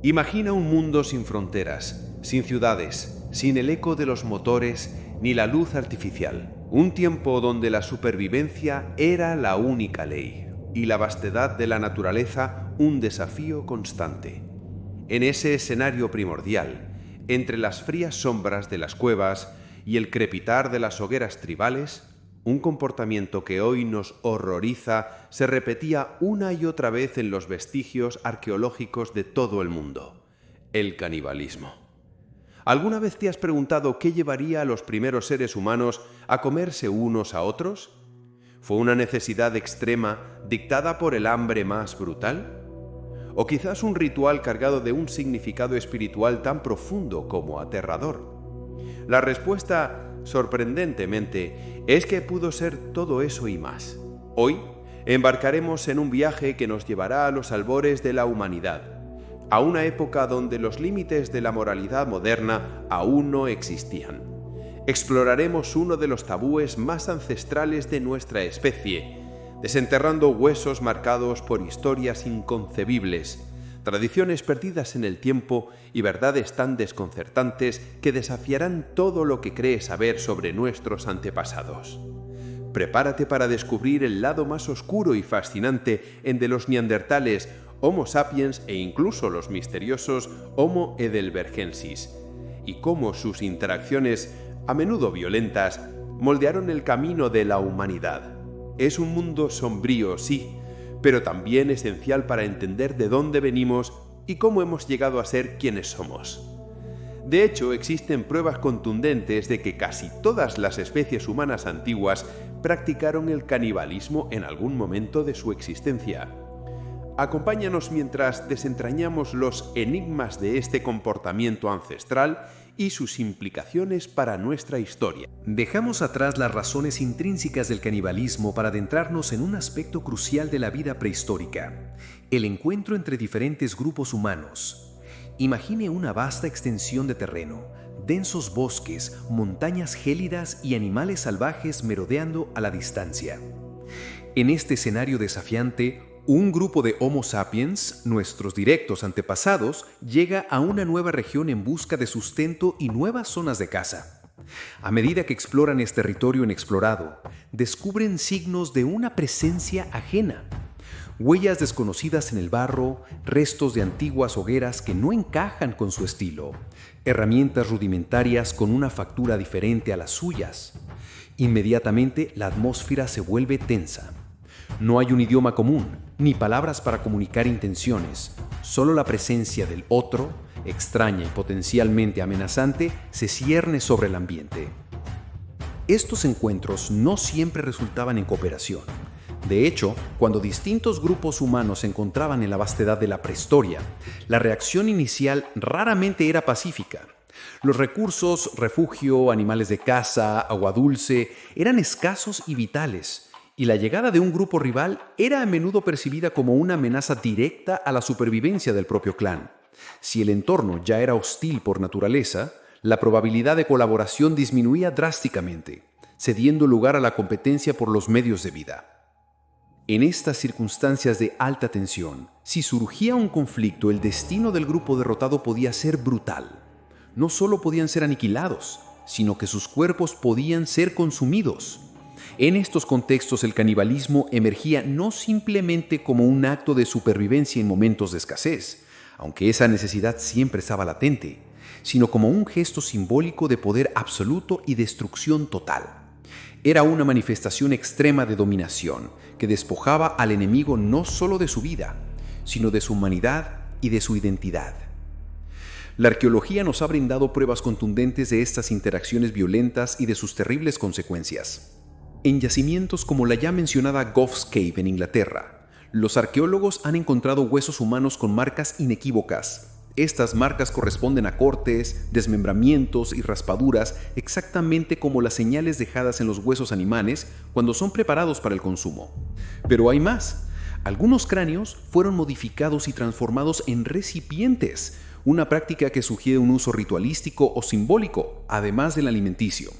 Imagina un mundo sin fronteras, sin ciudades, sin el eco de los motores ni la luz artificial. Un tiempo donde la supervivencia era la única ley y la vastedad de la naturaleza un desafío constante. En ese escenario primordial, entre las frías sombras de las cuevas y el crepitar de las hogueras tribales, un comportamiento que hoy nos horroriza se repetía una y otra vez en los vestigios arqueológicos de todo el mundo: el canibalismo. ¿Alguna vez te has preguntado qué llevaría a los primeros seres humanos a comerse unos a otros? ¿Fue una necesidad extrema dictada por el hambre más brutal? ¿O quizás un ritual cargado de un significado espiritual tan profundo como aterrador? La respuesta, sorprendentemente, es que pudo ser todo eso y más. Hoy embarcaremos en un viaje que nos llevará a los albores de la humanidad, a una época donde los límites de la moralidad moderna aún no existían. Exploraremos uno de los tabúes más ancestrales de nuestra especie, desenterrando huesos marcados por historias inconcebibles, tradiciones perdidas en el tiempo y verdades tan desconcertantes que desafiarán todo lo que crees saber sobre nuestros antepasados. Prepárate para descubrir el lado más oscuro y fascinante en de los neandertales, Homo sapiens e incluso los misteriosos Homo heidelbergensis, y cómo sus interacciones, a menudo violentas, moldearon el camino de la humanidad. Es un mundo sombrío, sí, pero también esencial para entender de dónde venimos y cómo hemos llegado a ser quienes somos. De hecho, existen pruebas contundentes de que casi todas las especies humanas antiguas practicaron el canibalismo en algún momento de su existencia. Acompáñanos mientras desentrañamos los enigmas de este comportamiento ancestral y sus implicaciones para nuestra historia. Dejamos atrás las razones intrínsecas del canibalismo para adentrarnos en un aspecto crucial de la vida prehistórica: el encuentro entre diferentes grupos humanos. Imagine una vasta extensión de terreno, densos bosques, montañas gélidas y animales salvajes merodeando a la distancia. En este escenario desafiante, un grupo de Homo sapiens, nuestros directos antepasados, llega a una nueva región en busca de sustento y nuevas zonas de caza. A medida que exploran este territorio inexplorado, descubren signos de una presencia ajena. Huellas desconocidas en el barro, restos de antiguas hogueras que no encajan con su estilo, herramientas rudimentarias con una factura diferente a las suyas. Inmediatamente la atmósfera se vuelve tensa. No hay un idioma común, ni palabras para comunicar intenciones. Solo la presencia del otro, extraña y potencialmente amenazante, se cierne sobre el ambiente. Estos encuentros no siempre resultaban en cooperación. De hecho, cuando distintos grupos humanos se encontraban en la vastedad de la prehistoria, la reacción inicial raramente era pacífica. Los recursos, refugio, animales de caza, agua dulce, eran escasos y vitales, y la llegada de un grupo rival era a menudo percibida como una amenaza directa a la supervivencia del propio clan. Si el entorno ya era hostil por naturaleza, la probabilidad de colaboración disminuía drásticamente, cediendo lugar a la competencia por los medios de vida. En estas circunstancias de alta tensión, si surgía un conflicto, el destino del grupo derrotado podía ser brutal. No solo podían ser aniquilados, sino que sus cuerpos podían ser consumidos. En estos contextos, el canibalismo emergía no simplemente como un acto de supervivencia en momentos de escasez, aunque esa necesidad siempre estaba latente, sino como un gesto simbólico de poder absoluto y destrucción total. Era una manifestación extrema de dominación que despojaba al enemigo no solo de su vida, sino de su humanidad y de su identidad. La arqueología nos ha brindado pruebas contundentes de estas interacciones violentas y de sus terribles consecuencias. En yacimientos como la ya mencionada Gough's Cave en Inglaterra, los arqueólogos han encontrado huesos humanos con marcas inequívocas. Estas marcas corresponden a cortes, desmembramientos y raspaduras exactamente como las señales dejadas en los huesos animales cuando son preparados para el consumo. Pero hay más. Algunos cráneos fueron modificados y transformados en recipientes, una práctica que sugiere un uso ritualístico o simbólico, además del alimenticio.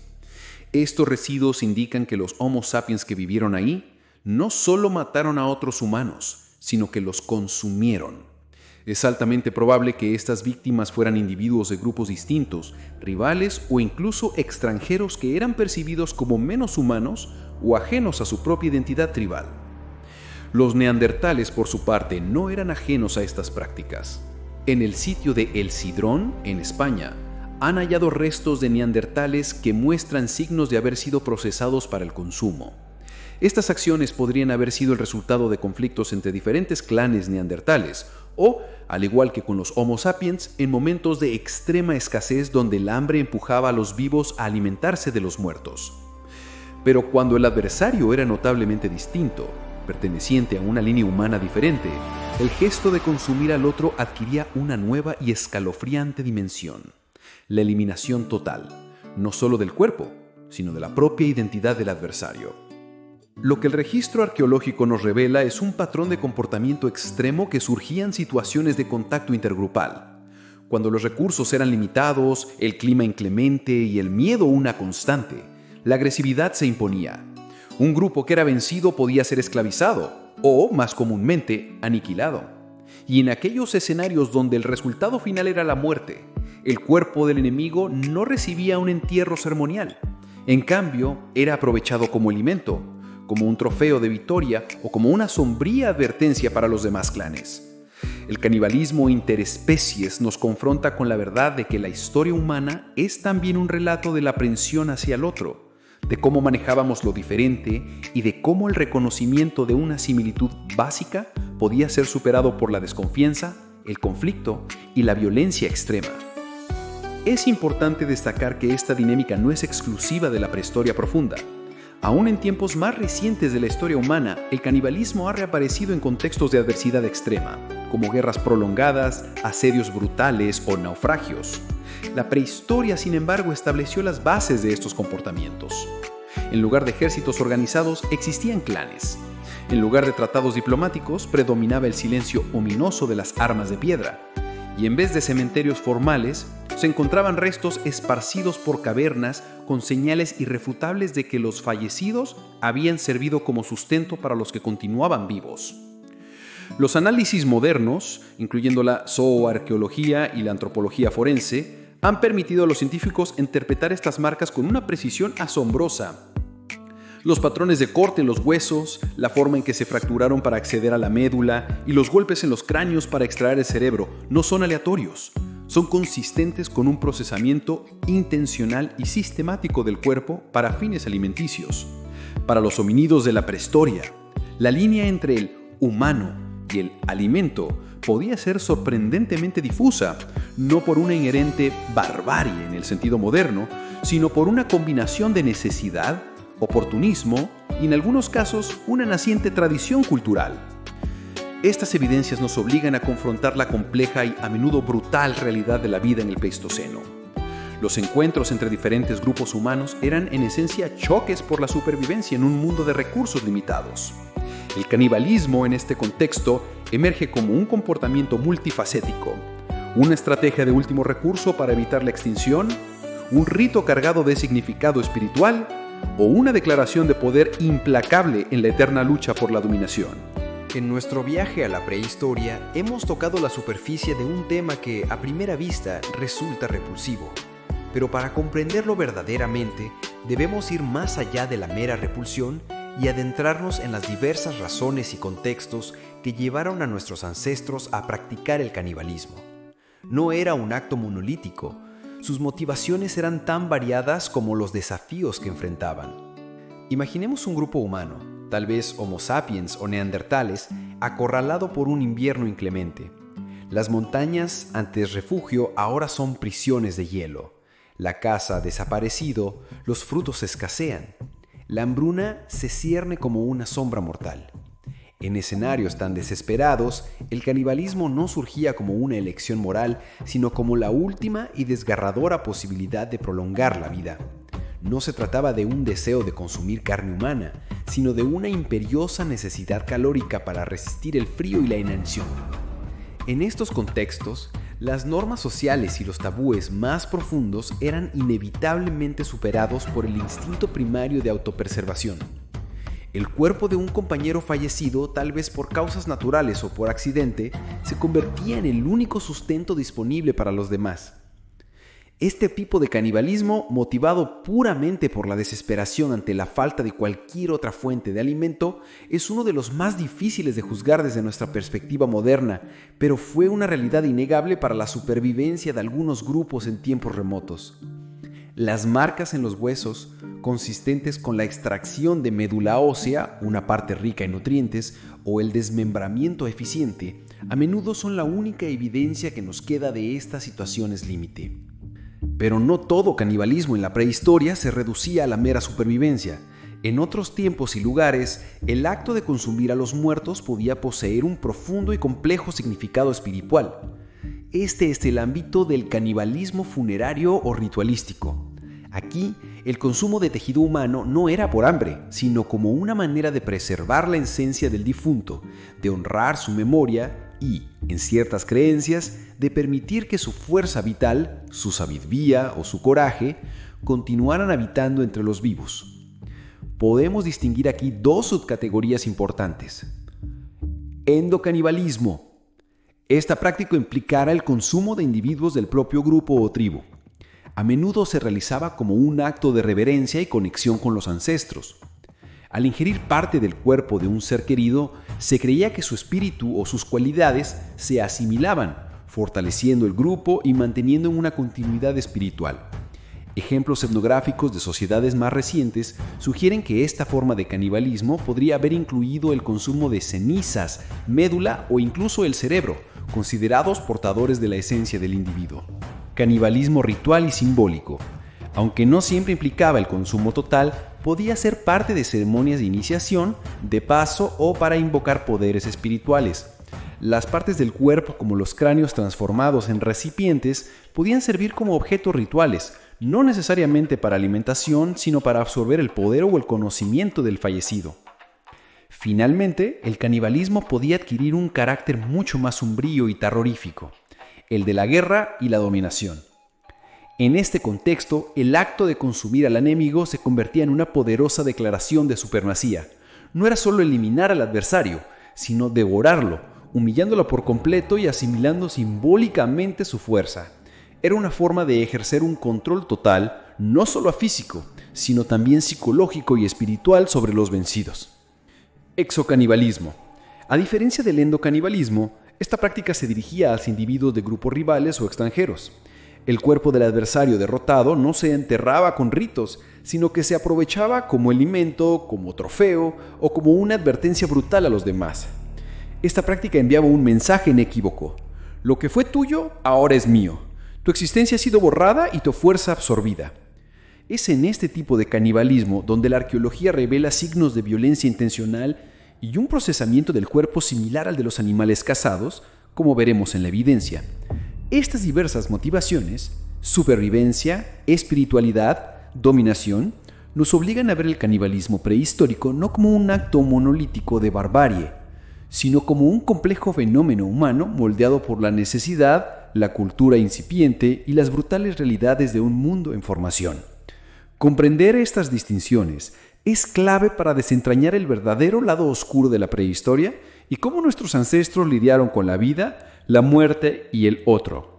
Estos residuos indican que los Homo sapiens que vivieron ahí no solo mataron a otros humanos, sino que los consumieron. Es altamente probable que estas víctimas fueran individuos de grupos distintos, rivales o incluso extranjeros que eran percibidos como menos humanos o ajenos a su propia identidad tribal. Los neandertales, por su parte, no eran ajenos a estas prácticas. En el sitio de El Cidrón, en España, han hallado restos de neandertales que muestran signos de haber sido procesados para el consumo. Estas acciones podrían haber sido el resultado de conflictos entre diferentes clanes neandertales o, al igual que con los Homo sapiens, en momentos de extrema escasez donde el hambre empujaba a los vivos a alimentarse de los muertos. Pero cuando el adversario era notablemente distinto, perteneciente a una línea humana diferente, el gesto de consumir al otro adquiría una nueva y escalofriante dimensión: la eliminación total, no solo del cuerpo, sino de la propia identidad del adversario. Lo que el registro arqueológico nos revela es un patrón de comportamiento extremo que surgía en situaciones de contacto intergrupal. Cuando los recursos eran limitados, el clima inclemente y el miedo una constante, la agresividad se imponía. Un grupo que era vencido podía ser esclavizado o, más comúnmente, aniquilado. Y en aquellos escenarios donde el resultado final era la muerte, el cuerpo del enemigo no recibía un entierro ceremonial. En cambio, era aprovechado como alimento, como un trofeo de victoria o como una sombría advertencia para los demás clanes. El canibalismo interespecies nos confronta con la verdad de que la historia humana es también un relato de la aprensión hacia el otro, de cómo manejábamos lo diferente y de cómo el reconocimiento de una similitud básica podía ser superado por la desconfianza, el conflicto y la violencia extrema. Es importante destacar que esta dinámica no es exclusiva de la prehistoria profunda. Aún en tiempos más recientes de la historia humana, el canibalismo ha reaparecido en contextos de adversidad extrema, como guerras prolongadas, asedios brutales o naufragios. La prehistoria, sin embargo, estableció las bases de estos comportamientos. En lugar de ejércitos organizados, existían clanes. En lugar de tratados diplomáticos, predominaba el silencio ominoso de las armas de piedra. Y en vez de cementerios formales, se encontraban restos esparcidos por cavernas con señales irrefutables de que los fallecidos habían servido como sustento para los que continuaban vivos. Los análisis modernos, incluyendo la zooarqueología y la antropología forense, han permitido a los científicos interpretar estas marcas con una precisión asombrosa. Los patrones de corte en los huesos, la forma en que se fracturaron para acceder a la médula y los golpes en los cráneos para extraer el cerebro no son aleatorios. Son consistentes con un procesamiento intencional y sistemático del cuerpo para fines alimenticios. Para los homínidos de la prehistoria, la línea entre el humano y el alimento podía ser sorprendentemente difusa, no por una inherente barbarie en el sentido moderno, sino por una combinación de necesidad, oportunismo y, en algunos casos, una naciente tradición cultural. Estas evidencias nos obligan a confrontar la compleja y a menudo brutal realidad de la vida en el Pleistoceno. Los encuentros entre diferentes grupos humanos eran en esencia choques por la supervivencia en un mundo de recursos limitados. El canibalismo en este contexto emerge como un comportamiento multifacético, una estrategia de último recurso para evitar la extinción, un rito cargado de significado espiritual o una declaración de poder implacable en la eterna lucha por la dominación. En nuestro viaje a la prehistoria hemos tocado la superficie de un tema que a primera vista resulta repulsivo, pero para comprenderlo verdaderamente debemos ir más allá de la mera repulsión y adentrarnos en las diversas razones y contextos que llevaron a nuestros ancestros a practicar el canibalismo. No era un acto monolítico. Sus motivaciones eran tan variadas como los desafíos que enfrentaban. Imaginemos un grupo humano, tal vez Homo sapiens o neandertales, acorralado por un invierno inclemente. Las montañas, antes refugio, ahora son prisiones de hielo. La caza ha desaparecido, los frutos escasean. La hambruna se cierne como una sombra mortal. En escenarios tan desesperados, el canibalismo no surgía como una elección moral, sino como la última y desgarradora posibilidad de prolongar la vida. No se trataba de un deseo de consumir carne humana, sino de una imperiosa necesidad calórica para resistir el frío y la inanición. En estos contextos, las normas sociales y los tabúes más profundos eran inevitablemente superados por el instinto primario de autopreservación. El cuerpo de un compañero fallecido, tal vez por causas naturales o por accidente, se convertía en el único sustento disponible para los demás. Este tipo de canibalismo, motivado puramente por la desesperación ante la falta de cualquier otra fuente de alimento, es uno de los más difíciles de juzgar desde nuestra perspectiva moderna, pero fue una realidad innegable para la supervivencia de algunos grupos en tiempos remotos. Las marcas en los huesos, consistentes con la extracción de médula ósea, una parte rica en nutrientes, o el desmembramiento eficiente, a menudo son la única evidencia que nos queda de estas situaciones límite. Pero no todo canibalismo en la prehistoria se reducía a la mera supervivencia. En otros tiempos y lugares, el acto de consumir a los muertos podía poseer un profundo y complejo significado espiritual. Este es el ámbito del canibalismo funerario o ritualístico. Aquí, el consumo de tejido humano no era por hambre, sino como una manera de preservar la esencia del difunto, de honrar su memoria y, en ciertas creencias, de permitir que su fuerza vital, su sabiduría o su coraje continuaran habitando entre los vivos. Podemos distinguir aquí dos subcategorías importantes. Endocanibalismo. Esta práctica implicara el consumo de individuos del propio grupo o tribu. A menudo se realizaba como un acto de reverencia y conexión con los ancestros. Al ingerir parte del cuerpo de un ser querido, se creía que su espíritu o sus cualidades se asimilaban, fortaleciendo el grupo y manteniendo una continuidad espiritual. Ejemplos etnográficos de sociedades más recientes sugieren que esta forma de canibalismo podría haber incluido el consumo de cenizas, médula o incluso el cerebro, considerados portadores de la esencia del individuo. Canibalismo ritual y simbólico. Aunque no siempre implicaba el consumo total, podía ser parte de ceremonias de iniciación, de paso o para invocar poderes espirituales. Las partes del cuerpo, como los cráneos transformados en recipientes, podían servir como objetos rituales, no necesariamente para alimentación, sino para absorber el poder o el conocimiento del fallecido. Finalmente, el canibalismo podía adquirir un carácter mucho más sombrío y terrorífico, el de la guerra y la dominación. En este contexto, el acto de consumir al enemigo se convertía en una poderosa declaración de supremacía. No era solo eliminar al adversario, sino devorarlo, humillándolo por completo y asimilando simbólicamente su fuerza. Era una forma de ejercer un control total, no solo físico, sino también psicológico y espiritual sobre los vencidos. Exocanibalismo. A diferencia del endocanibalismo, esta práctica se dirigía a los individuos de grupos rivales o extranjeros. El cuerpo del adversario derrotado no se enterraba con ritos, sino que se aprovechaba como alimento, como trofeo o como una advertencia brutal a los demás. Esta práctica enviaba un mensaje inequívoco. Lo que fue tuyo, ahora es mío. Tu existencia ha sido borrada y tu fuerza absorbida. Es en este tipo de canibalismo donde la arqueología revela signos de violencia intencional y un procesamiento del cuerpo similar al de los animales cazados, como veremos en la evidencia. Estas diversas motivaciones, supervivencia, espiritualidad, dominación, nos obligan a ver el canibalismo prehistórico no como un acto monolítico de barbarie, sino como un complejo fenómeno humano moldeado por la necesidad, la cultura incipiente y las brutales realidades de un mundo en formación. Comprender estas distinciones es clave para desentrañar el verdadero lado oscuro de la prehistoria y cómo nuestros ancestros lidiaron con la vida, la muerte y el otro.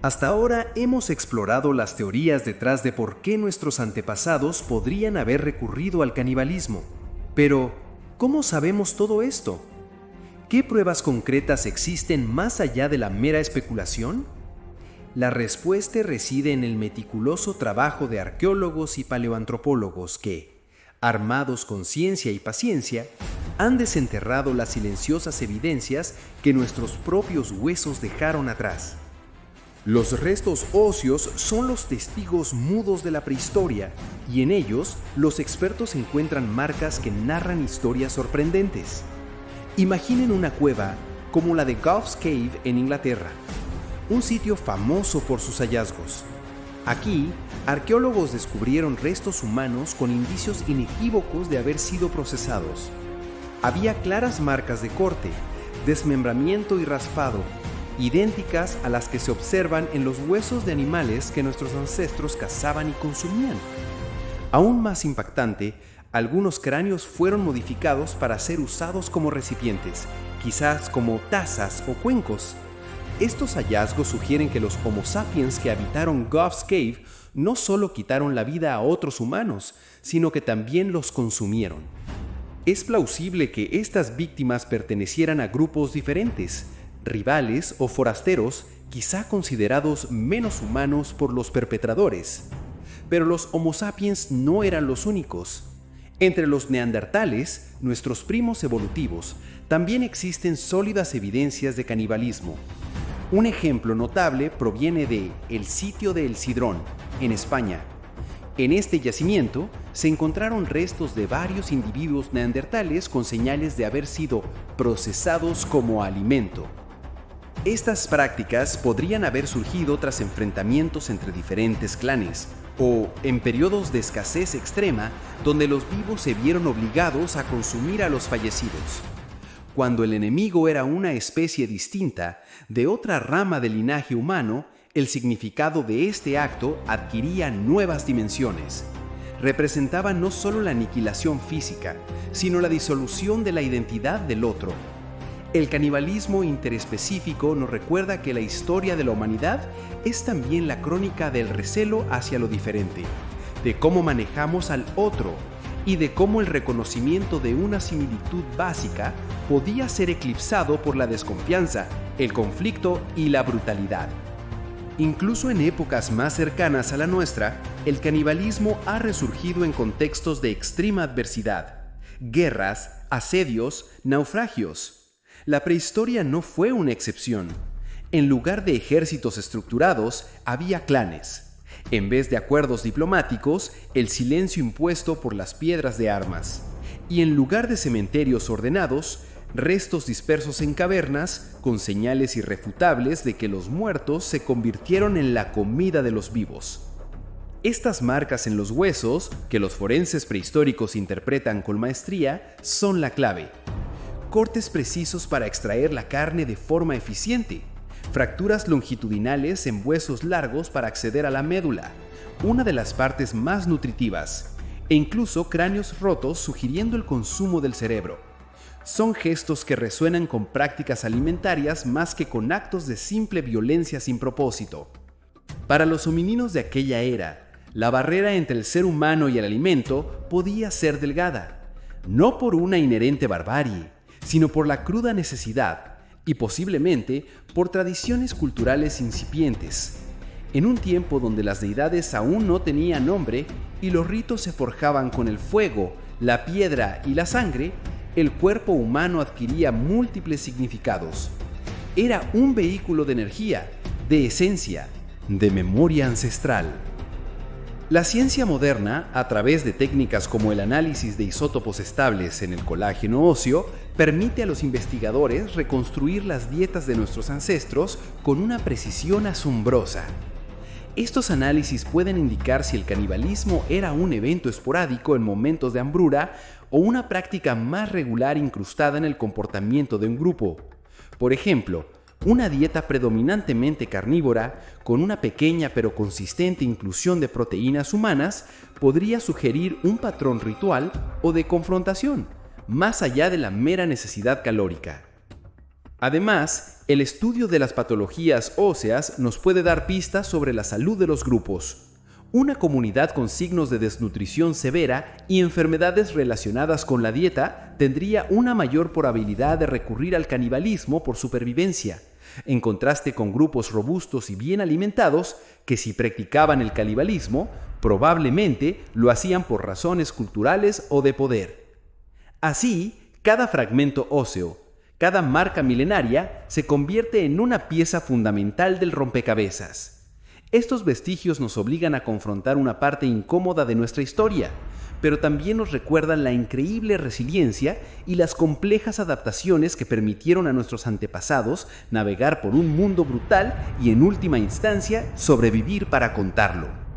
Hasta ahora hemos explorado las teorías detrás de por qué nuestros antepasados podrían haber recurrido al canibalismo. Pero, ¿cómo sabemos todo esto? ¿Qué pruebas concretas existen más allá de la mera especulación? La respuesta reside en el meticuloso trabajo de arqueólogos y paleoantropólogos que, armados con ciencia y paciencia, han desenterrado las silenciosas evidencias que nuestros propios huesos dejaron atrás. Los restos óseos son los testigos mudos de la prehistoria, y en ellos los expertos encuentran marcas que narran historias sorprendentes. Imaginen una cueva como la de Gough's Cave en Inglaterra, un sitio famoso por sus hallazgos. Aquí, arqueólogos descubrieron restos humanos con indicios inequívocos de haber sido procesados. Había claras marcas de corte, desmembramiento y raspado, idénticas a las que se observan en los huesos de animales que nuestros ancestros cazaban y consumían. Aún más impactante, algunos cráneos fueron modificados para ser usados como recipientes, quizás como tazas o cuencos. Estos hallazgos sugieren que los Homo sapiens que habitaron Gough's Cave no solo quitaron la vida a otros humanos, sino que también los consumieron. Es plausible que estas víctimas pertenecieran a grupos diferentes, rivales o forasteros, quizá considerados menos humanos por los perpetradores. Pero los Homo sapiens no eran los únicos. Entre los neandertales, nuestros primos evolutivos, también existen sólidas evidencias de canibalismo. Un ejemplo notable proviene de el sitio de El Sidrón, en España. En este yacimiento se encontraron restos de varios individuos neandertales con señales de haber sido procesados como alimento. Estas prácticas podrían haber surgido tras enfrentamientos entre diferentes clanes, o en periodos de escasez extrema donde los vivos se vieron obligados a consumir a los fallecidos. Cuando el enemigo era una especie distinta, de otra rama del linaje humano, el significado de este acto adquiría nuevas dimensiones. Representaba no solo la aniquilación física, sino la disolución de la identidad del otro. El canibalismo interespecífico nos recuerda que la historia de la humanidad es también la crónica del recelo hacia lo diferente, de cómo manejamos al otro y de cómo el reconocimiento de una similitud básica podía ser eclipsado por la desconfianza, el conflicto y la brutalidad. Incluso en épocas más cercanas a la nuestra, el canibalismo ha resurgido en contextos de extrema adversidad, guerras, asedios, naufragios. La prehistoria no fue una excepción. En lugar de ejércitos estructurados, había clanes. En vez de acuerdos diplomáticos, el silencio impuesto por las piedras de armas. Y en lugar de cementerios ordenados, restos dispersos en cavernas con señales irrefutables de que los muertos se convirtieron en la comida de los vivos. Estas marcas en los huesos, que los forenses prehistóricos interpretan con maestría, son la clave. Cortes precisos para extraer la carne de forma eficiente, fracturas longitudinales en huesos largos para acceder a la médula, una de las partes más nutritivas, e incluso cráneos rotos sugiriendo el consumo del cerebro. Son gestos que resuenan con prácticas alimentarias más que con actos de simple violencia sin propósito. Para los homininos de aquella era, la barrera entre el ser humano y el alimento podía ser delgada, no por una inherente barbarie, sino por la cruda necesidad y posiblemente por tradiciones culturales incipientes. En un tiempo donde las deidades aún no tenían nombre y los ritos se forjaban con el fuego, la piedra y la sangre, el cuerpo humano adquiría múltiples significados. Era un vehículo de energía, de esencia, de memoria ancestral. La ciencia moderna, a través de técnicas como el análisis de isótopos estables en el colágeno óseo, permite a los investigadores reconstruir las dietas de nuestros ancestros con una precisión asombrosa. Estos análisis pueden indicar si el canibalismo era un evento esporádico en momentos de hambruna o una práctica más regular incrustada en el comportamiento de un grupo. Por ejemplo, una dieta predominantemente carnívora, con una pequeña pero consistente inclusión de proteínas humanas, podría sugerir un patrón ritual o de confrontación, más allá de la mera necesidad calórica. Además, el estudio de las patologías óseas nos puede dar pistas sobre la salud de los grupos. Una comunidad con signos de desnutrición severa y enfermedades relacionadas con la dieta tendría una mayor probabilidad de recurrir al canibalismo por supervivencia, en contraste con grupos robustos y bien alimentados que, si practicaban el canibalismo, probablemente lo hacían por razones culturales o de poder. Así, cada fragmento óseo, cada marca milenaria, se convierte en una pieza fundamental del rompecabezas. Estos vestigios nos obligan a confrontar una parte incómoda de nuestra historia, pero también nos recuerdan la increíble resiliencia y las complejas adaptaciones que permitieron a nuestros antepasados navegar por un mundo brutal y, en última instancia, sobrevivir para contarlo.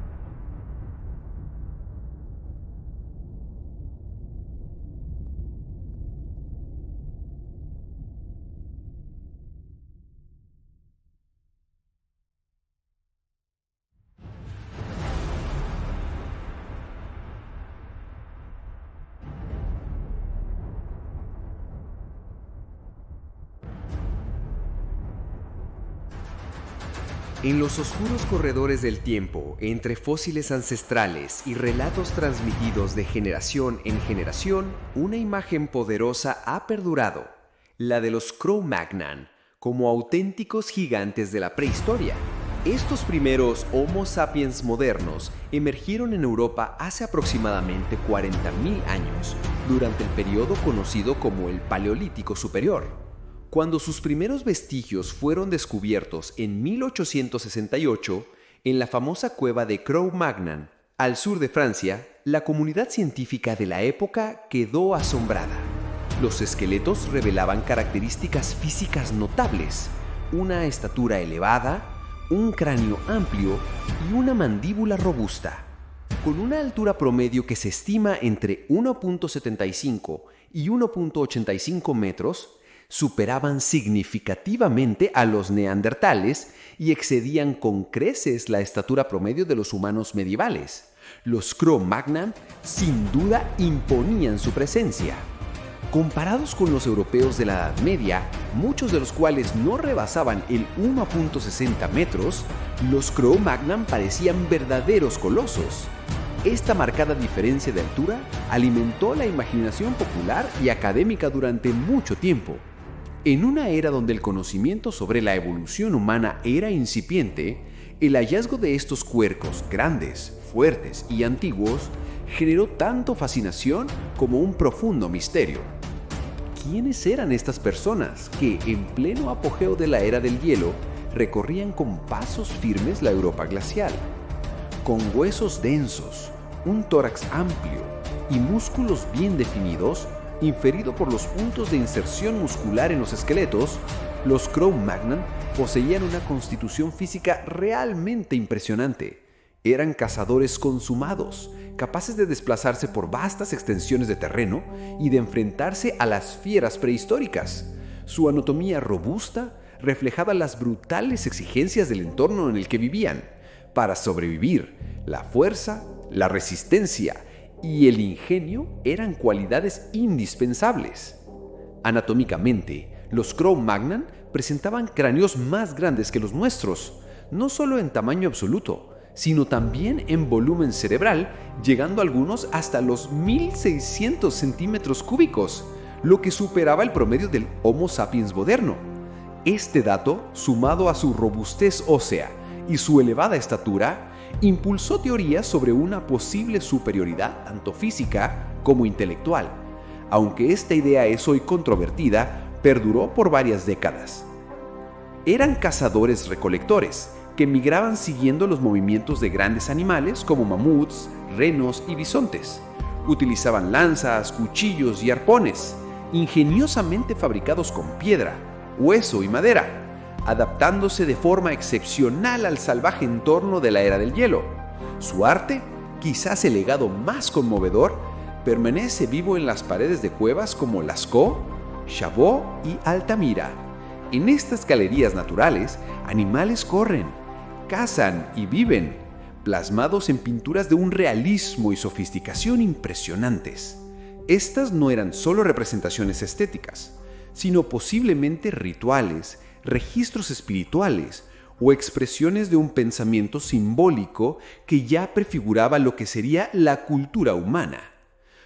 En los oscuros corredores del tiempo, entre fósiles ancestrales y relatos transmitidos de generación en generación, una imagen poderosa ha perdurado, la de los Cro-Magnon, como auténticos gigantes de la prehistoria. Estos primeros Homo sapiens modernos emergieron en Europa hace aproximadamente 40.000 años, durante el periodo conocido como el Paleolítico Superior. Cuando sus primeros vestigios fueron descubiertos en 1868, en la famosa cueva de Cro-Magnon, al sur de Francia, la comunidad científica de la época quedó asombrada. Los esqueletos revelaban características físicas notables, una estatura elevada, un cráneo amplio y una mandíbula robusta. Con una altura promedio que se estima entre 1.75 y 1.85 metros, superaban significativamente a los neandertales y excedían con creces la estatura promedio de los humanos medievales. Los Cro-Magnon sin duda imponían su presencia. Comparados con los europeos de la Edad Media, muchos de los cuales no rebasaban el 1.60 metros, los Cro-Magnon parecían verdaderos colosos. Esta marcada diferencia de altura alimentó la imaginación popular y académica durante mucho tiempo. En una era donde el conocimiento sobre la evolución humana era incipiente, el hallazgo de estos cuerpos grandes, fuertes y antiguos generó tanto fascinación como un profundo misterio. ¿Quiénes eran estas personas que, en pleno apogeo de la era del hielo, recorrían con pasos firmes la Europa glacial? Con huesos densos, un tórax amplio y músculos bien definidos, inferido por los puntos de inserción muscular en los esqueletos, los Cro-Magnon poseían una constitución física realmente impresionante. Eran cazadores consumados, capaces de desplazarse por vastas extensiones de terreno y de enfrentarse a las fieras prehistóricas. Su anatomía robusta reflejaba las brutales exigencias del entorno en el que vivían. Para sobrevivir, la fuerza, la resistencia y el ingenio eran cualidades indispensables. Anatómicamente, los Cro-Magnon presentaban cráneos más grandes que los nuestros, no solo en tamaño absoluto, sino también en volumen cerebral, llegando algunos hasta los 1.600 centímetros cúbicos, lo que superaba el promedio del Homo sapiens moderno. Este dato, sumado a su robustez ósea y su elevada estatura, impulsó teorías sobre una posible superioridad tanto física como intelectual. Aunque esta idea es hoy controvertida, perduró por varias décadas. Eran cazadores-recolectores que migraban siguiendo los movimientos de grandes animales como mamuts, renos y bisontes. Utilizaban lanzas, cuchillos y arpones, ingeniosamente fabricados con piedra, hueso y madera, adaptándose de forma excepcional al salvaje entorno de la era del hielo. Su arte, quizás el legado más conmovedor, permanece vivo en las paredes de cuevas como Lascaux, Chabot y Altamira. En estas galerías naturales, animales corren, cazan y viven, plasmados en pinturas de un realismo y sofisticación impresionantes. Estas no eran solo representaciones estéticas, sino posiblemente rituales, registros espirituales o expresiones de un pensamiento simbólico que ya prefiguraba lo que sería la cultura humana.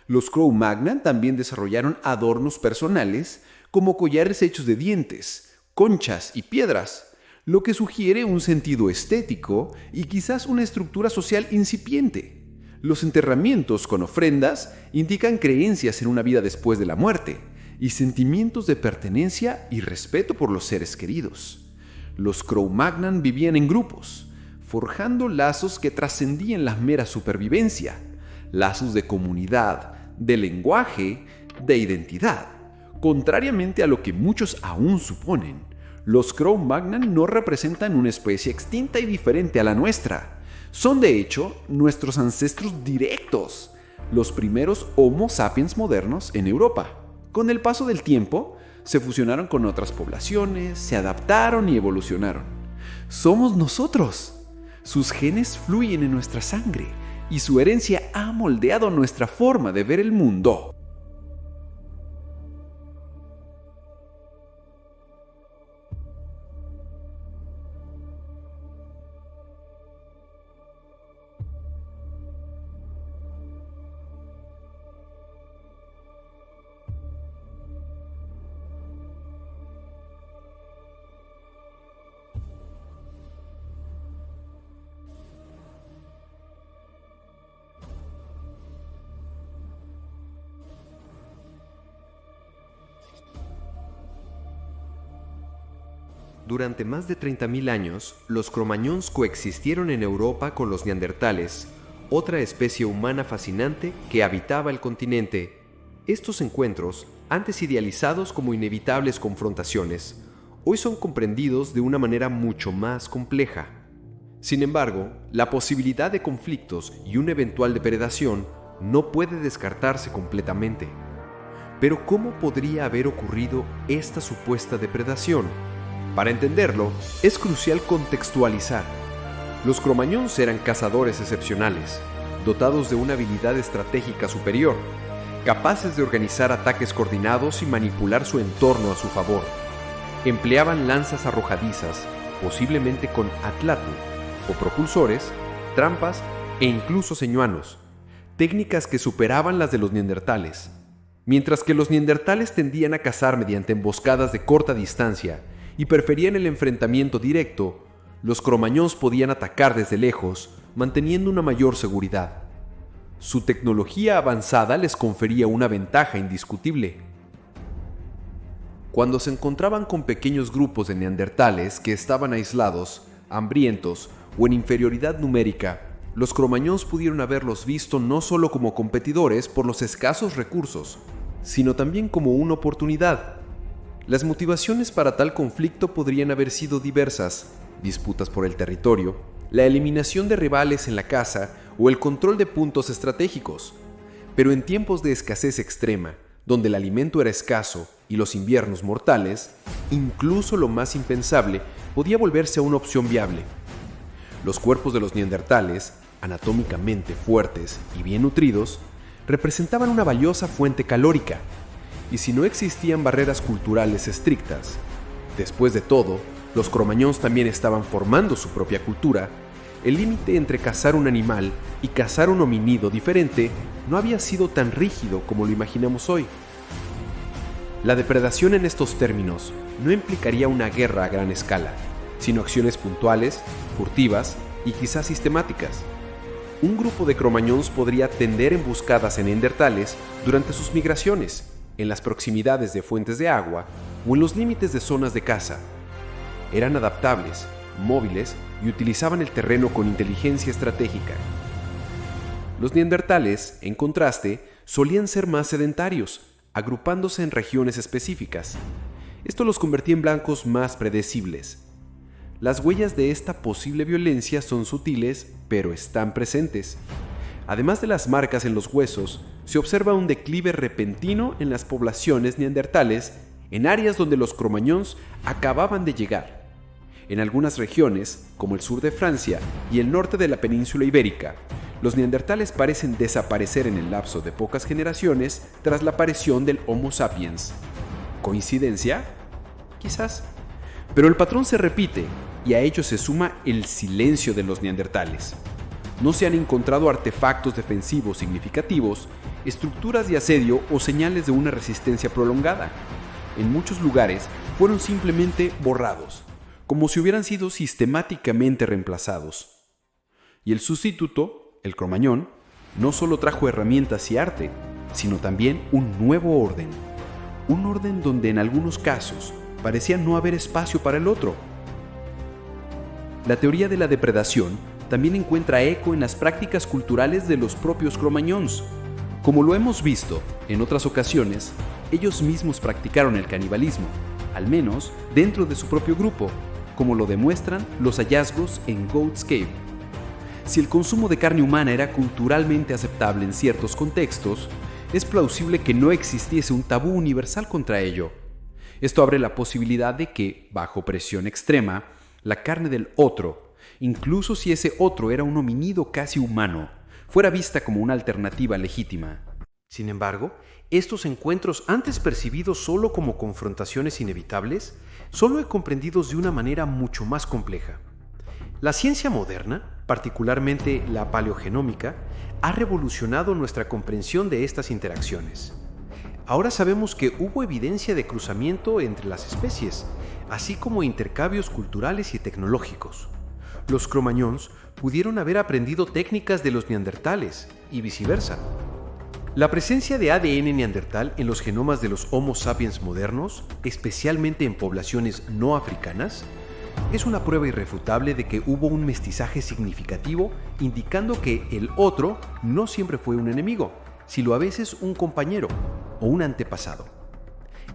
Los Cro-Magnon también desarrollaron adornos personales como collares hechos de dientes, conchas y piedras, lo que sugiere un sentido estético y quizás una estructura social incipiente. Los enterramientos con ofrendas indican creencias en una vida después de la muerte y sentimientos de pertenencia y respeto por los seres queridos. Los Cro-Magnon vivían en grupos, forjando lazos que trascendían la mera supervivencia, lazos de comunidad, de lenguaje, de identidad. Contrariamente a lo que muchos aún suponen, los Cro-Magnon no representan una especie extinta y diferente a la nuestra. Son de hecho nuestros ancestros directos, los primeros Homo sapiens modernos en Europa. Con el paso del tiempo, se fusionaron con otras poblaciones, se adaptaron y evolucionaron. Somos nosotros. Sus genes fluyen en nuestra sangre y su herencia ha moldeado nuestra forma de ver el mundo. Durante más de 30.000 años, los cromañons coexistieron en Europa con los neandertales, otra especie humana fascinante que habitaba el continente. Estos encuentros, antes idealizados como inevitables confrontaciones, hoy son comprendidos de una manera mucho más compleja. Sin embargo, la posibilidad de conflictos y una eventual depredación no puede descartarse completamente. Pero ¿cómo podría haber ocurrido esta supuesta depredación? Para entenderlo, es crucial contextualizar. Los cromañons eran cazadores excepcionales, dotados de una habilidad estratégica superior, capaces de organizar ataques coordinados y manipular su entorno a su favor. Empleaban lanzas arrojadizas, posiblemente con atlatl, o propulsores, trampas e incluso señuanos, técnicas que superaban las de los neandertales. Mientras que los neandertales tendían a cazar mediante emboscadas de corta distancia y preferían el enfrentamiento directo, los cromañons podían atacar desde lejos, manteniendo una mayor seguridad. Su tecnología avanzada les confería una ventaja indiscutible. Cuando se encontraban con pequeños grupos de neandertales que estaban aislados, hambrientos o en inferioridad numérica, los cromañons pudieron haberlos visto no solo como competidores por los escasos recursos, sino también como una oportunidad. Las motivaciones para tal conflicto podrían haber sido diversas: disputas por el territorio, la eliminación de rivales en la caza o el control de puntos estratégicos. Pero en tiempos de escasez extrema, donde el alimento era escaso y los inviernos mortales, incluso lo más impensable podía volverse una opción viable. Los cuerpos de los neandertales, anatómicamente fuertes y bien nutridos, representaban una valiosa fuente calórica. Y si no existían barreras culturales estrictas, después de todo, los cromañons también estaban formando su propia cultura, el límite entre cazar un animal y cazar un homínido diferente no había sido tan rígido como lo imaginamos hoy. La depredación en estos términos no implicaría una guerra a gran escala, sino acciones puntuales, furtivas y quizás sistemáticas. Un grupo de cromañons podría tender emboscadas en neandertales durante sus migraciones, en las proximidades de fuentes de agua o en los límites de zonas de caza. Eran adaptables, móviles y utilizaban el terreno con inteligencia estratégica. Los neandertales, en contraste, solían ser más sedentarios, agrupándose en regiones específicas. Esto los convertía en blancos más predecibles. Las huellas de esta posible violencia son sutiles, pero están presentes. Además de las marcas en los huesos, se observa un declive repentino en las poblaciones neandertales en áreas donde los cromañons acababan de llegar. En algunas regiones, como el sur de Francia y el norte de la península ibérica, los neandertales parecen desaparecer en el lapso de pocas generaciones tras la aparición del Homo sapiens. ¿Coincidencia? Quizás. Pero el patrón se repite, y a ello se suma el silencio de los neandertales. No se han encontrado artefactos defensivos significativos, estructuras de asedio o señales de una resistencia prolongada. En muchos lugares fueron simplemente borrados, como si hubieran sido sistemáticamente reemplazados. Y el sustituto, el Cromañón, no solo trajo herramientas y arte, sino también un nuevo orden. Un orden donde en algunos casos parecía no haber espacio para el otro. La teoría de la depredación también encuentra eco en las prácticas culturales de los propios cromañons. Como lo hemos visto en otras ocasiones, ellos mismos practicaron el canibalismo, al menos dentro de su propio grupo, como lo demuestran los hallazgos en Goat's Cave. Si el consumo de carne humana era culturalmente aceptable en ciertos contextos, es plausible que no existiese un tabú universal contra ello. Esto abre la posibilidad de que, bajo presión extrema, la carne del otro, incluso si ese otro era un homínido casi humano, fuera vista como una alternativa legítima. Sin embargo, estos encuentros antes percibidos solo como confrontaciones inevitables, son hoy comprendidos de una manera mucho más compleja. La ciencia moderna, particularmente la paleogenómica, ha revolucionado nuestra comprensión de estas interacciones. Ahora sabemos que hubo evidencia de cruzamiento entre las especies, así como intercambios culturales y tecnológicos. Los cromañons pudieron haber aprendido técnicas de los neandertales y viceversa. La presencia de ADN neandertal en los genomas de los Homo sapiens modernos, especialmente en poblaciones no africanas, es una prueba irrefutable de que hubo un mestizaje significativo, indicando que el otro no siempre fue un enemigo, sino a veces un compañero o un antepasado.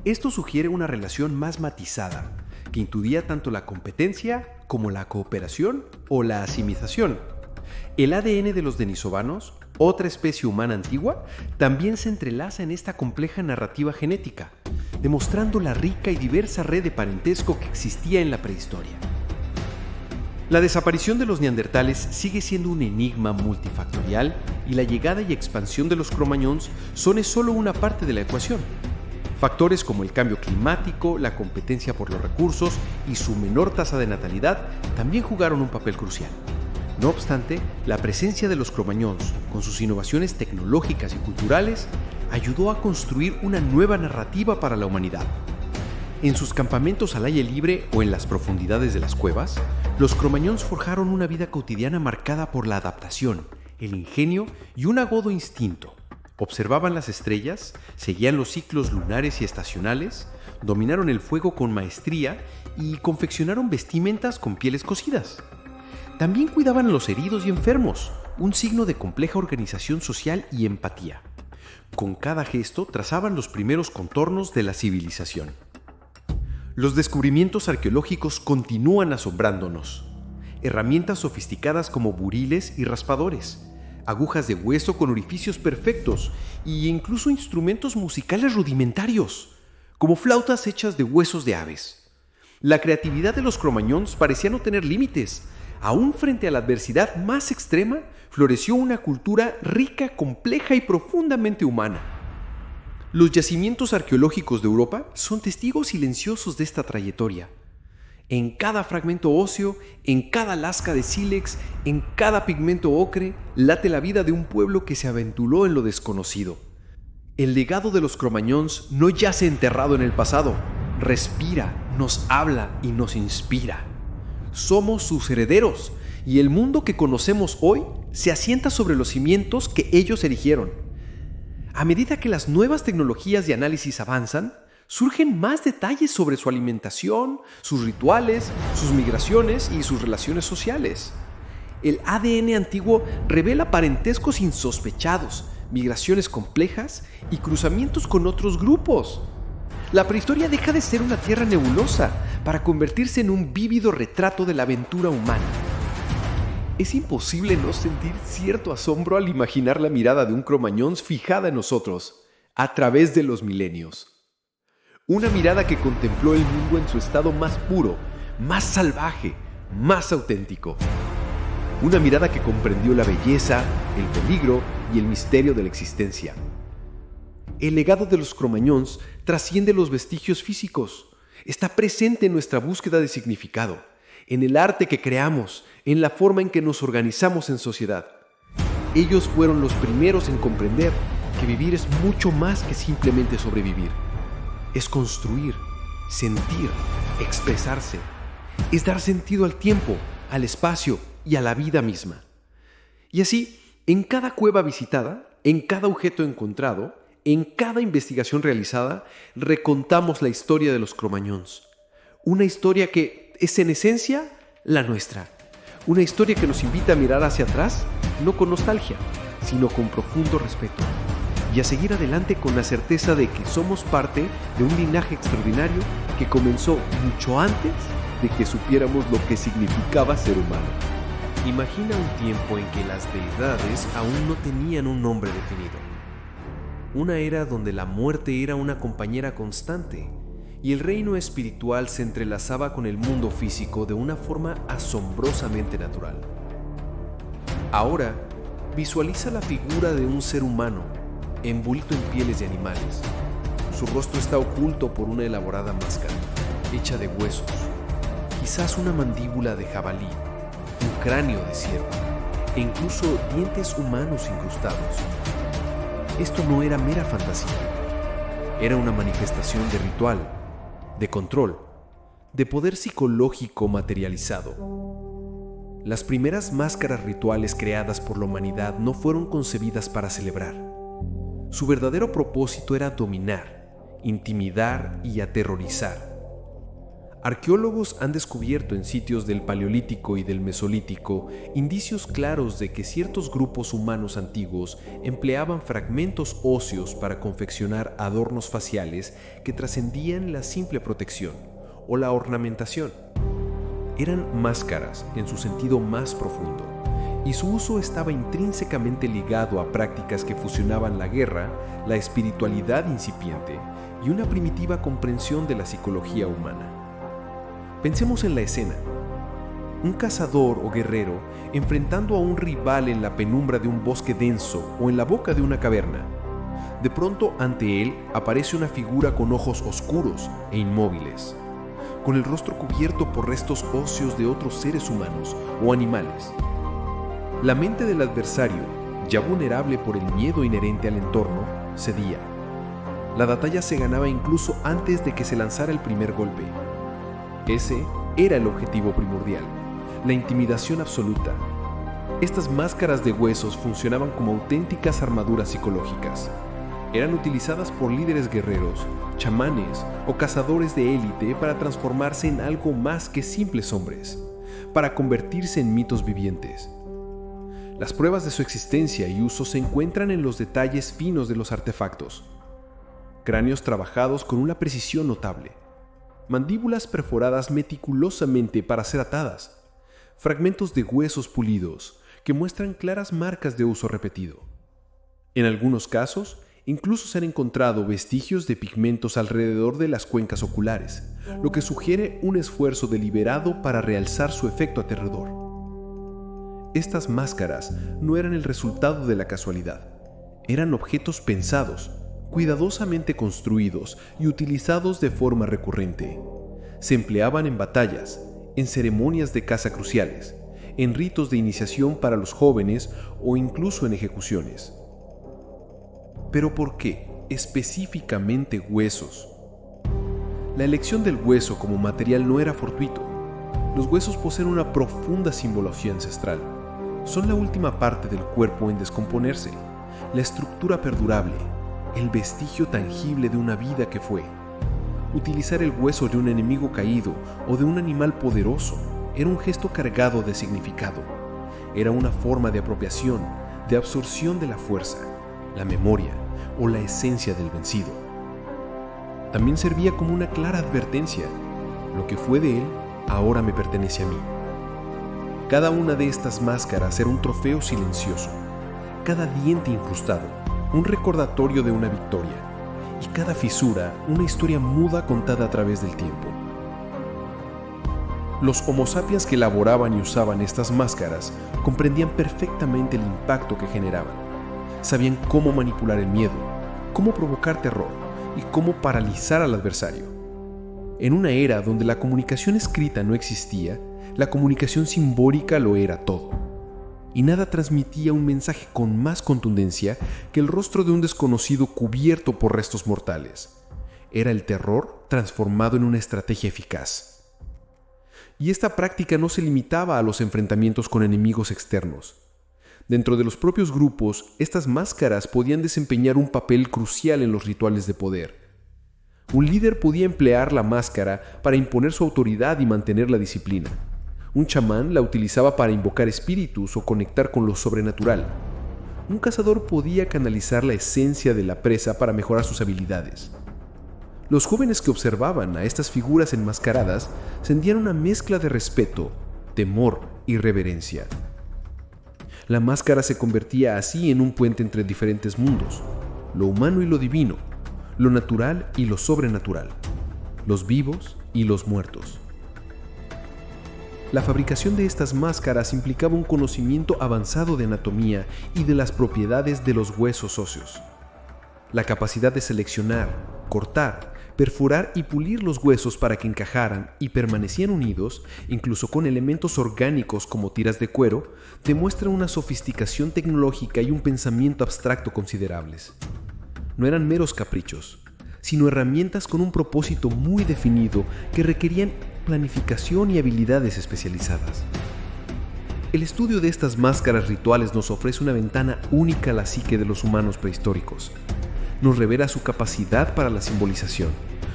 Esto sugiere una relación más matizada, que incluía tanto la competencia como la cooperación o la asimización. El ADN de los denisovanos, otra especie humana antigua, también se entrelaza en esta compleja narrativa genética, demostrando la rica y diversa red de parentesco que existía en la prehistoria. La desaparición de los neandertales sigue siendo un enigma multifactorial y la llegada y expansión de los cromañons son solo una parte de la ecuación. Factores como el cambio climático, la competencia por los recursos y su menor tasa de natalidad también jugaron un papel crucial. No obstante, la presencia de los cromañons, con sus innovaciones tecnológicas y culturales, ayudó a construir una nueva narrativa para la humanidad. En sus campamentos al aire libre o en las profundidades de las cuevas, los cromañons forjaron una vida cotidiana marcada por la adaptación, el ingenio y un agudo instinto. Observaban las estrellas, seguían los ciclos lunares y estacionales, dominaron el fuego con maestría y confeccionaron vestimentas con pieles cocidas. También cuidaban a los heridos y enfermos, un signo de compleja organización social y empatía. Con cada gesto trazaban los primeros contornos de la civilización. Los descubrimientos arqueológicos continúan asombrándonos. Herramientas sofisticadas como buriles y raspadores, agujas de hueso con orificios perfectos e incluso instrumentos musicales rudimentarios, como flautas hechas de huesos de aves. La creatividad de los cromañons parecía no tener límites. Aún frente a la adversidad más extrema, floreció una cultura rica, compleja y profundamente humana. Los yacimientos arqueológicos de Europa son testigos silenciosos de esta trayectoria. En cada fragmento óseo, en cada lasca de sílex, en cada pigmento ocre, late la vida de un pueblo que se aventuró en lo desconocido. El legado de los cromañons no yace enterrado en el pasado, respira, nos habla y nos inspira. Somos sus herederos, y el mundo que conocemos hoy se asienta sobre los cimientos que ellos erigieron. A medida que las nuevas tecnologías de análisis avanzan, surgen más detalles sobre su alimentación, sus rituales, sus migraciones y sus relaciones sociales. El ADN antiguo revela parentescos insospechados, migraciones complejas y cruzamientos con otros grupos. La prehistoria deja de ser una tierra nebulosa para convertirse en un vívido retrato de la aventura humana. Es imposible no sentir cierto asombro al imaginar la mirada de un cromañons fijada en nosotros, a través de los milenios. Una mirada que contempló el mundo en su estado más puro, más salvaje, más auténtico. Una mirada que comprendió la belleza, el peligro y el misterio de la existencia. El legado de los cromañons trasciende los vestigios físicos. Está presente en nuestra búsqueda de significado, en el arte que creamos, en la forma en que nos organizamos en sociedad. Ellos fueron los primeros en comprender que vivir es mucho más que simplemente sobrevivir. Es construir, sentir, expresarse. Es dar sentido al tiempo, al espacio y a la vida misma. Y así, en cada cueva visitada, en cada objeto encontrado, en cada investigación realizada, recontamos la historia de los Cro-Magnons. Una historia que es en esencia la nuestra. Una historia que nos invita a mirar hacia atrás, no con nostalgia, sino con profundo respeto. Y a seguir adelante con la certeza de que somos parte de un linaje extraordinario que comenzó mucho antes de que supiéramos lo que significaba ser humano. Imagina un tiempo en que las deidades aún no tenían un nombre definido. Una era donde la muerte era una compañera constante y el reino espiritual se entrelazaba con el mundo físico de una forma asombrosamente natural. Ahora, visualiza la figura de un ser humano envuelto en pieles de animales. Su rostro está oculto por una elaborada máscara, hecha de huesos, quizás una mandíbula de jabalí, un cráneo de ciervo e incluso dientes humanos incrustados. Esto no era mera fantasía, era una manifestación de ritual, de control, de poder psicológico materializado. Las primeras máscaras rituales creadas por la humanidad no fueron concebidas para celebrar. Su verdadero propósito era dominar, intimidar y aterrorizar. Arqueólogos han descubierto en sitios del Paleolítico y del Mesolítico indicios claros de que ciertos grupos humanos antiguos empleaban fragmentos óseos para confeccionar adornos faciales que trascendían la simple protección o la ornamentación. Eran máscaras en su sentido más profundo, y su uso estaba intrínsecamente ligado a prácticas que fusionaban la guerra, la espiritualidad incipiente y una primitiva comprensión de la psicología humana. Pensemos en la escena. Un cazador o guerrero enfrentando a un rival en la penumbra de un bosque denso o en la boca de una caverna. De pronto ante él aparece una figura con ojos oscuros e inmóviles, con el rostro cubierto por restos óseos de otros seres humanos o animales. La mente del adversario, ya vulnerable por el miedo inherente al entorno, cedía. La batalla se ganaba incluso antes de que se lanzara el primer golpe. Ese era el objetivo primordial, la intimidación absoluta. Estas máscaras de huesos funcionaban como auténticas armaduras psicológicas. Eran utilizadas por líderes guerreros, chamanes o cazadores de élite para transformarse en algo más que simples hombres, para convertirse en mitos vivientes. Las pruebas de su existencia y uso se encuentran en los detalles finos de los artefactos. Cráneos trabajados con una precisión notable, mandíbulas perforadas meticulosamente para ser atadas, fragmentos de huesos pulidos que muestran claras marcas de uso repetido. En algunos casos, incluso se han encontrado vestigios de pigmentos alrededor de las cuencas oculares, lo que sugiere un esfuerzo deliberado para realzar su efecto aterrador. Estas máscaras no eran el resultado de la casualidad, eran objetos pensados, cuidadosamente construidos y utilizados de forma recurrente. Se empleaban en batallas, en ceremonias de caza cruciales, en ritos de iniciación para los jóvenes o incluso en ejecuciones. ¿Pero por qué específicamente huesos? La elección del hueso como material no era fortuito. Los huesos poseen una profunda simbología ancestral. Son la última parte del cuerpo en descomponerse, la estructura perdurable, el vestigio tangible de una vida que fue. Utilizar el hueso de un enemigo caído o de un animal poderoso era un gesto cargado de significado. Era una forma de apropiación, de absorción de la fuerza, la memoria o la esencia del vencido. También servía como una clara advertencia: lo que fue de él ahora me pertenece a mí. Cada una de estas máscaras era un trofeo silencioso, cada diente incrustado, un recordatorio de una victoria, y cada fisura una historia muda contada a través del tiempo. Los Homo sapiens que elaboraban y usaban estas máscaras comprendían perfectamente el impacto que generaban. Sabían cómo manipular el miedo, cómo provocar terror y cómo paralizar al adversario. En una era donde la comunicación escrita no existía, La comunicación simbólica lo era todo, y nada transmitía un mensaje con más contundencia que el rostro de un desconocido cubierto por restos mortales. Era el terror transformado en una estrategia eficaz. Y esta práctica no se limitaba a los enfrentamientos con enemigos externos. Dentro de los propios grupos, estas máscaras podían desempeñar un papel crucial en los rituales de poder. Un líder podía emplear la máscara para imponer su autoridad y mantener la disciplina. Un chamán la utilizaba para invocar espíritus o conectar con lo sobrenatural. Un cazador podía canalizar la esencia de la presa para mejorar sus habilidades. Los jóvenes que observaban a estas figuras enmascaradas sentían una mezcla de respeto, temor y reverencia. La máscara se convertía así en un puente entre diferentes mundos, lo humano y lo divino, lo natural y lo sobrenatural, los vivos y los muertos. La fabricación de estas máscaras implicaba un conocimiento avanzado de anatomía y de las propiedades de los huesos óseos. La capacidad de seleccionar, cortar, perforar y pulir los huesos para que encajaran y permanecían unidos, incluso con elementos orgánicos como tiras de cuero, demuestra una sofisticación tecnológica y un pensamiento abstracto considerables. No eran meros caprichos, sino herramientas con un propósito muy definido que requerían planificación y habilidades especializadas. El estudio de estas máscaras rituales nos ofrece una ventana única a la psique de los humanos prehistóricos. Nos revela su capacidad para la simbolización,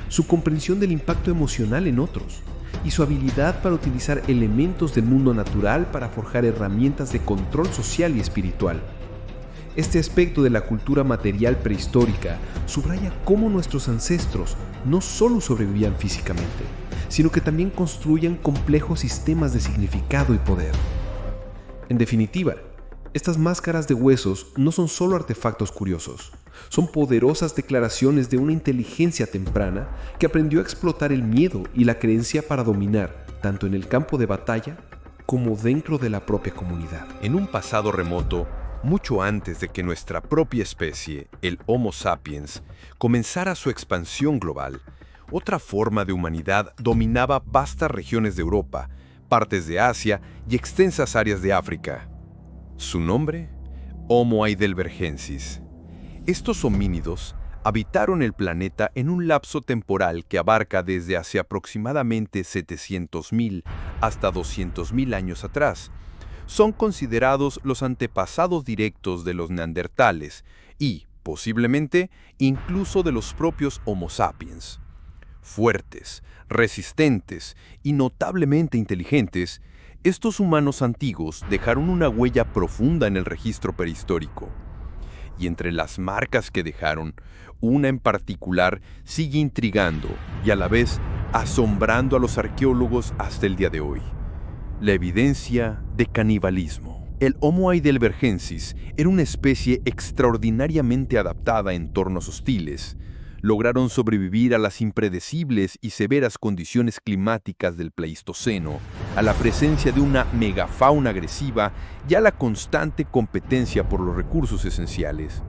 su comprensión del impacto emocional en otros y su habilidad para utilizar elementos del mundo natural para forjar herramientas de control social y espiritual. Este aspecto de la cultura material prehistórica subraya cómo nuestros ancestros no solo sobrevivían físicamente, sino que también construían complejos sistemas de significado y poder. En definitiva, estas máscaras de huesos no son solo artefactos curiosos, son poderosas declaraciones de una inteligencia temprana que aprendió a explotar el miedo y la creencia para dominar, tanto en el campo de batalla como dentro de la propia comunidad. En un pasado remoto, mucho antes de que nuestra propia especie, el Homo sapiens, comenzara su expansión global, otra forma de humanidad dominaba vastas regiones de Europa, partes de Asia y extensas áreas de África. Su nombre, Homo heidelbergensis. Estos homínidos habitaron el planeta en un lapso temporal que abarca desde hace aproximadamente 700.000 hasta 200.000 años atrás. Son considerados los antepasados directos de los neandertales y, posiblemente, incluso de los propios Homo sapiens. Fuertes, resistentes y notablemente inteligentes, estos humanos antiguos dejaron una huella profunda en el registro prehistórico. Y entre las marcas que dejaron, una en particular sigue intrigando y a la vez asombrando a los arqueólogos hasta el día de hoy: la evidencia de canibalismo. El Homo heidelbergensis era una especie extraordinariamente adaptada a entornos hostiles. Lograron sobrevivir a las impredecibles y severas condiciones climáticas del Pleistoceno, a la presencia de una megafauna agresiva y a la constante competencia por los recursos esenciales.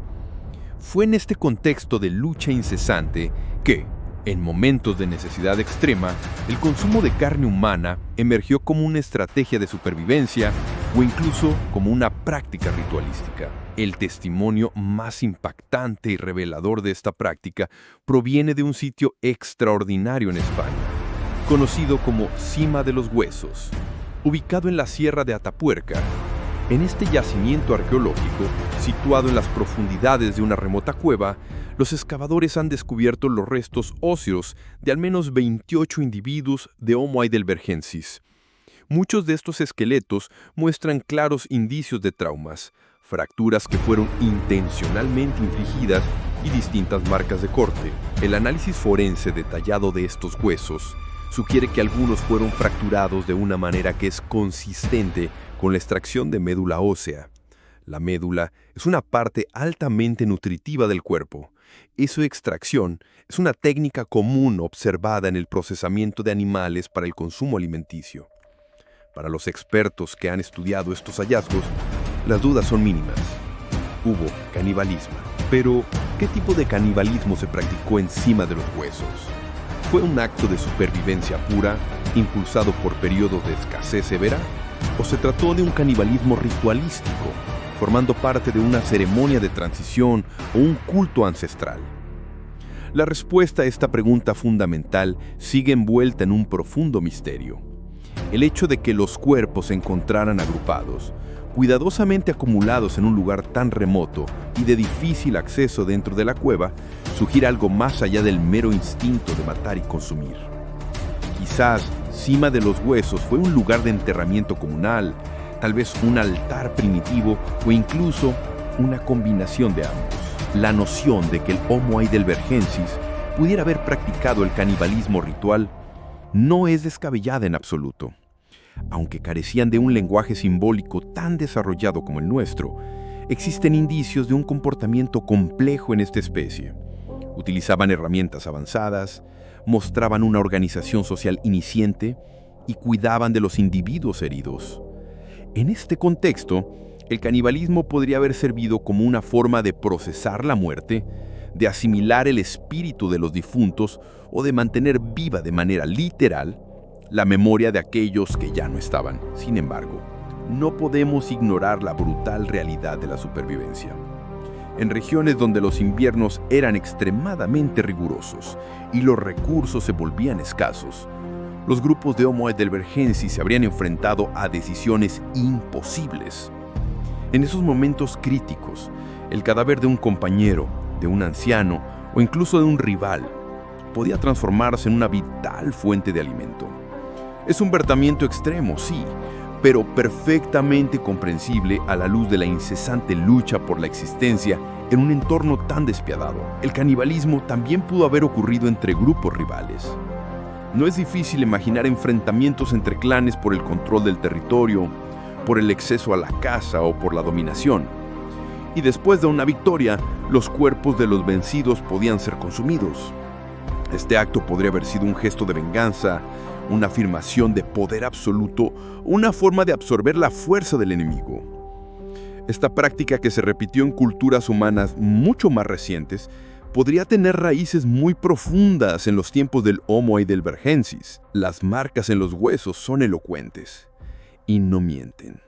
Fue en este contexto de lucha incesante que, en momentos de necesidad extrema, el consumo de carne humana emergió como una estrategia de supervivencia o incluso como una práctica ritualística. El testimonio más impactante y revelador de esta práctica proviene de un sitio extraordinario en España, conocido como Cima de los Huesos, ubicado en la Sierra de Atapuerca. En este yacimiento arqueológico, situado en las profundidades de una remota cueva, los excavadores han descubierto los restos óseos de al menos 28 individuos de Homo heidelbergensis. Muchos de estos esqueletos muestran claros indicios de traumas, fracturas que fueron intencionalmente infligidas y distintas marcas de corte. El análisis forense detallado de estos huesos sugiere que algunos fueron fracturados de una manera que es consistente con la extracción de médula ósea. La médula es una parte altamente nutritiva del cuerpo, y su extracción es una técnica común observada en el procesamiento de animales para el consumo alimenticio. Para los expertos que han estudiado estos hallazgos, las dudas son mínimas. Hubo canibalismo. Pero, ¿qué tipo de canibalismo se practicó encima de los huesos? ¿Fue un acto de supervivencia pura impulsado por periodos de escasez severa, o se trató de un canibalismo ritualístico, formando parte de una ceremonia de transición o un culto ancestral. La respuesta a esta pregunta fundamental sigue envuelta en un profundo misterio. El hecho de que los cuerpos se encontraran agrupados, cuidadosamente acumulados en un lugar tan remoto y de difícil acceso dentro de la cueva, sugiere algo más allá del mero instinto de matar y consumir. Quizás Cima de los Huesos fue un lugar de enterramiento comunal, tal vez un altar primitivo o incluso una combinación de ambos. La noción de que el Homo heidelbergensis pudiera haber practicado el canibalismo ritual no es descabellada en absoluto. Aunque carecían de un lenguaje simbólico tan desarrollado como el nuestro, existen indicios de un comportamiento complejo en esta especie. Utilizaban herramientas avanzadas, mostraban una organización social incipiente y cuidaban de los individuos heridos. En este contexto, el canibalismo podría haber servido como una forma de procesar la muerte, de asimilar el espíritu de los difuntos o de mantener viva de manera literal la memoria de aquellos que ya no estaban. Sin embargo, no podemos ignorar la brutal realidad de la supervivencia. En regiones donde los inviernos eran extremadamente rigurosos y los recursos se volvían escasos, los grupos de Homo heidelbergensis se habrían enfrentado a decisiones imposibles. En esos momentos críticos, el cadáver de un compañero, de un anciano o incluso de un rival podía transformarse en una vital fuente de alimento. Es un vertimiento extremo, sí, pero perfectamente comprensible a la luz de la incesante lucha por la existencia en un entorno tan despiadado. El canibalismo también pudo haber ocurrido entre grupos rivales. No es difícil imaginar enfrentamientos entre clanes por el control del territorio, por el acceso a la caza o por la dominación. Y después de una victoria, los cuerpos de los vencidos podían ser consumidos. Este acto podría haber sido un gesto de venganza, una afirmación de poder absoluto, una forma de absorber la fuerza del enemigo. Esta práctica, que se repitió en culturas humanas mucho más recientes, podría tener raíces muy profundas en los tiempos del Homo heidelbergensis. Las marcas en los huesos son elocuentes y no mienten.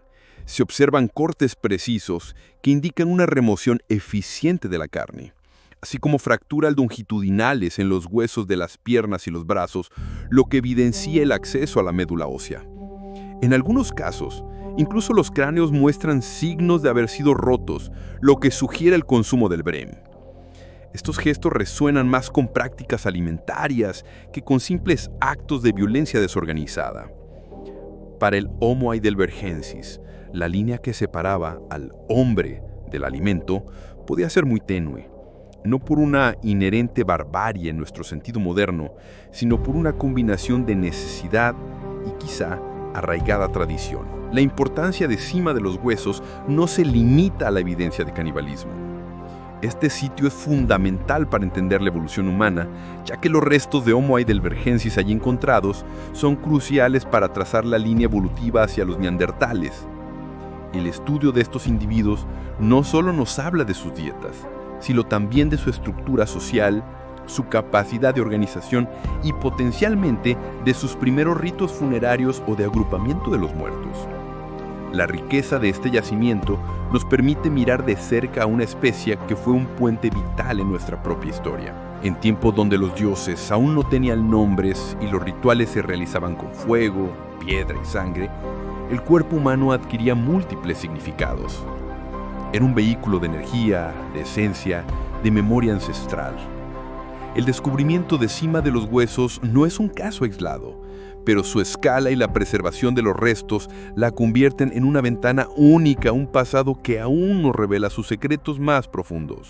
Se observan cortes precisos que indican una remoción eficiente de la carne, así como fracturas longitudinales en los huesos de las piernas y los brazos, lo que evidencia el acceso a la médula ósea. En algunos casos, incluso los cráneos muestran signos de haber sido rotos, lo que sugiere el consumo del brem. Estos gestos resuenan más con prácticas alimentarias que con simples actos de violencia desorganizada. Para el Homo heidelbergensis, la línea que separaba al hombre del alimento podía ser muy tenue, no por una inherente barbarie en nuestro sentido moderno, sino por una combinación de necesidad y quizá arraigada tradición. La importancia de Cima de los Huesos no se limita a la evidencia de canibalismo. Este sitio es fundamental para entender la evolución humana, ya que los restos de Homo heidelbergensis allí encontrados son cruciales para trazar la línea evolutiva hacia los neandertales. El estudio de estos individuos no solo nos habla de sus dietas, sino también de su estructura social, su capacidad de organización y potencialmente de sus primeros ritos funerarios o de agrupamiento de los muertos. La riqueza de este yacimiento nos permite mirar de cerca a una especie que fue un puente vital en nuestra propia historia. En tiempos donde los dioses aún no tenían nombres y los rituales se realizaban con fuego, piedra y sangre, el cuerpo humano adquiría múltiples significados. Era un vehículo de energía, de esencia, de memoria ancestral. El descubrimiento de Cima de los Huesos no es un caso aislado, pero su escala y la preservación de los restos la convierten en una ventana única a un pasado que aún nos revela sus secretos más profundos.